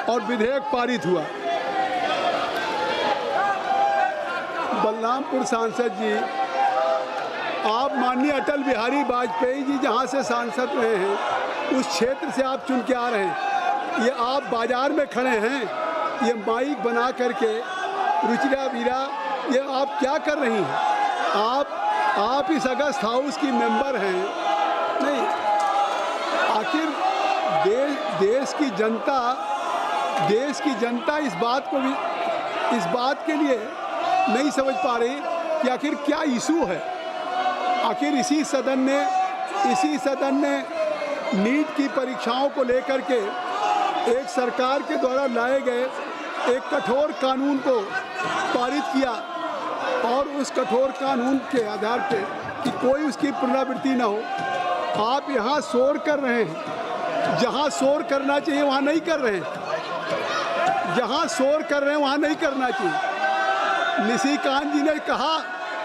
और विधेयक पारित हुआ। बलरामपुर सांसद जी, आप माननीय अटल बिहारी वाजपेयी जी जहां से सांसद रहे हैं उस क्षेत्र से आप चुन के आ रहे हैं। ये आप बाजार में खड़े हैं, ये माइक बना करके रुचिरा वीरा, ये आप क्या कर रही हैं? आप इस अगस्त हाउस की मेंबर हैं। नहीं, आखिर देश की जनता इस बात के लिए नहीं समझ पा रही कि आखिर क्या इशू है। आखिर इसी सदन ने नीट की परीक्षाओं को लेकर के एक सरकार के द्वारा लाए गए एक कठोर कानून को पारित किया और उस कठोर कानून के आधार पे कि कोई उसकी पुनरावृत्ति ना हो। आप यहाँ शोर कर रहे हैं, जहाँ शोर करना चाहिए वहाँ नहीं कर रहे हैं, जहाँ शोर कर रहे हैं वहाँ नहीं करना चाहिए। निशिकांत जी ने कहा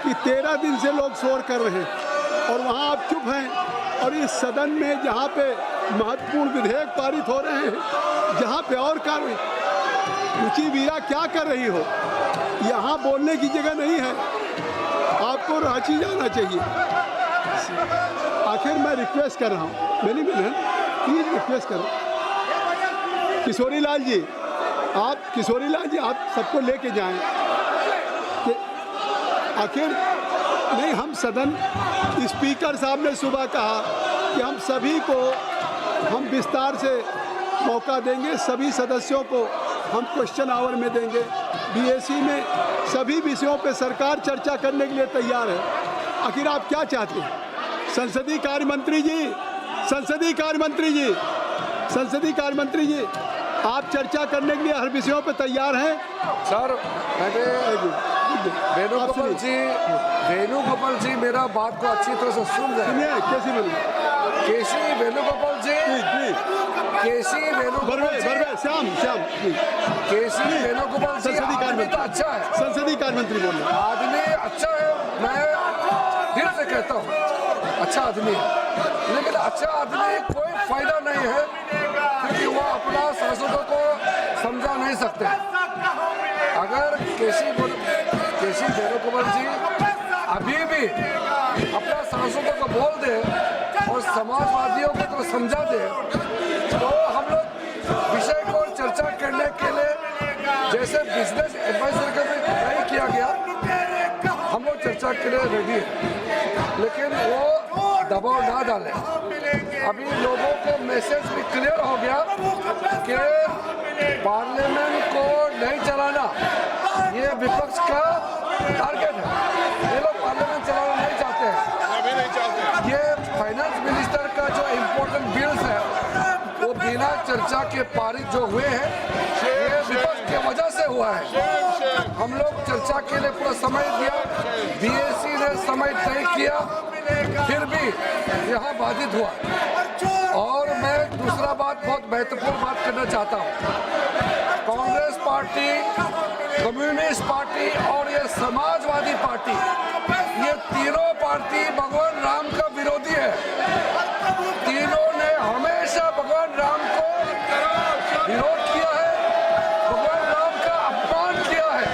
कि 13 दिन से लोग शोर कर रहे हैं और वहाँ आप चुप हैं। और इस सदन में जहाँ पे महत्वपूर्ण विधेयक पारित हो रहे हैं, जहाँ पे और कार्य, रुचि वीरा क्या कर रही हो? यहाँ बोलने की जगह नहीं है, आपको रांची जाना चाहिए। आखिर मैं रिक्वेस्ट कर रहा हूँ, मेरी बहन प्लीज रिक्वेस्ट करो, किशोरी लाल जी आप सबको लेके जाएं कि आखिर नहीं, हम सदन स्पीकर साहब ने सुबह कहा कि हम सभी को हम विस्तार से मौका देंगे, सभी सदस्यों को हम क्वेश्चन आवर में देंगे। बीएससी में सभी विषयों पे सरकार चर्चा करने के लिए तैयार है। आखिर आप क्या चाहते हैं? संसदीय कार्य मंत्री जी, आप चर्चा करने के लिए हर विषयों पे तैयार हैं? सर, वेणुगोपाल जी मेरा बात को अच्छी तरह से सुन रहे हैं। केसी वेणुगोपाल जी तो अच्छा है, संसदीय कार्य मंत्री बोल रहे हैं। आदमी अच्छा है, मैं दिल से कहता हूँ अच्छा आदमी है, लेकिन अच्छा आदमी कोई फायदा नहीं है क्योंकि वो अपना सांसदों को समझा नहीं सकते। अगर केसी वेणुगोपाल जी अभी भी अपना सांसदों को बोल दे और समाजवादियों को तो समझा दे, तो हम लोग विषय को चर्चा करने के लिए जैसे बिजनेस एडवाइजर का भी नहीं किया गया, हम लोग चर्चा के लिए रेडी है, लेकिन वो दबाव ना डाले। अभी लोगों को मैसेज भी क्लियर हो गया कि पार्लियामेंट को नहीं चलाना ये विपक्ष का टारगेट है। ये लोग पार्लियामेंट चलाना नहीं चाहते हैं। ये फाइनेंस मिनिस्टर का जो इम्पोर्टेंट बिल्स है वो बिना चर्चा के पारित जो हुए हैं, ये विपक्ष की वजह से हुआ है। हम लोग चर्चा के लिए पूरा समय दिया, बीएससी ने समय तय किया, फिर भी यहाँ बाधित हुआ। और मैं दूसरा बात, बहुत महत्वपूर्ण बात करना चाहता हूँ। कांग्रेस पार्टी, कम्युनिस्ट पार्टी और ये समाजवादी पार्टी, ये तीनों पार्टी भगवान राम का विरोधी है। तीनों ने हमेशा भगवान राम को विरोध किया है, भगवान राम का अपमान किया है।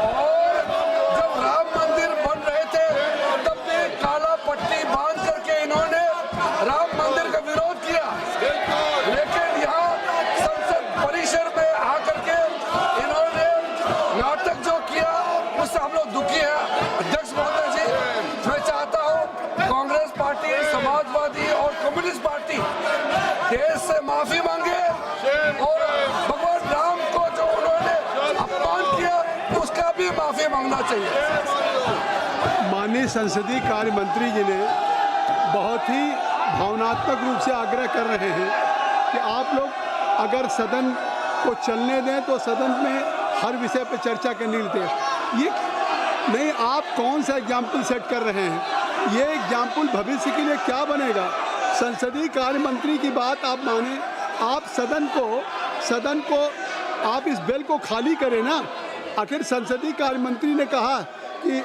और जब राम मंदिर बन रहे थे तब भी काला पट्टी बांध करके इन्होंने राम मंदिर का विरोध किया, लेकिन यहाँ संसद परिसर में आकर के इन्होंने नाटक जो किया उससे हम लोग दुखी हैं। अध्यक्ष महोदय जी, मैं चाहता हूँ कांग्रेस पार्टी, समाजवादी और कम्युनिस्ट पार्टी देश से माफी मांगे और भगवान राम को जो उन्होंने अपमान किया उसका भी माफी मांगना चाहिए। माननीय संसदीय कार्य मंत्री जी ने बहुत ही भावनात्मक रूप से आग्रह कर रहे हैं कि आप लोग अगर सदन को चलने दें तो सदन में हर विषय पर चर्चा करने दें। ये नहीं, आप कौन सा एग्जाम्पल सेट कर रहे हैं? ये एग्जाम्पल भविष्य के लिए क्या बनेगा? संसदीय कार्य मंत्री की बात आप माने, आप सदन को आप इस बिल को खाली करें ना। आखिर संसदीय कार्य मंत्री ने कहा कि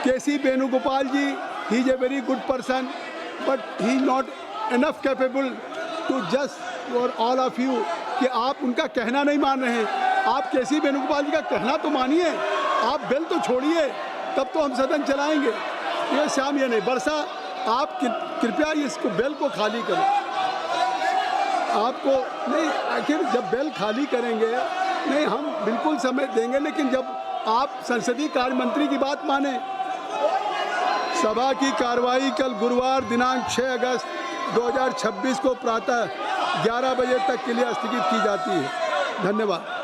KC Venugopal ji, he is a very good person but he not enough capable to just for all of you कि आप उनका कहना नहीं मान रहे हैं। आप केसी वेणुगोपाल जी का कहना तो मानिए, आप बेल तो छोड़िए, तब तो हम सदन चलाएंगे। ये श्याम ये नहीं, वर्षा आप कृपया इसको बेल को खाली करें। आपको नहीं, आखिर जब बेल खाली करेंगे, नहीं हम बिल्कुल समय देंगे, लेकिन जब आप संसदीय कार्य मंत्री की बात माने। सभा की कार्रवाई कल गुरुवार दिनांक 6 अगस्त 2026 को प्रातः 11 बजे तक के लिए स्थगित की जाती है। धन्यवाद।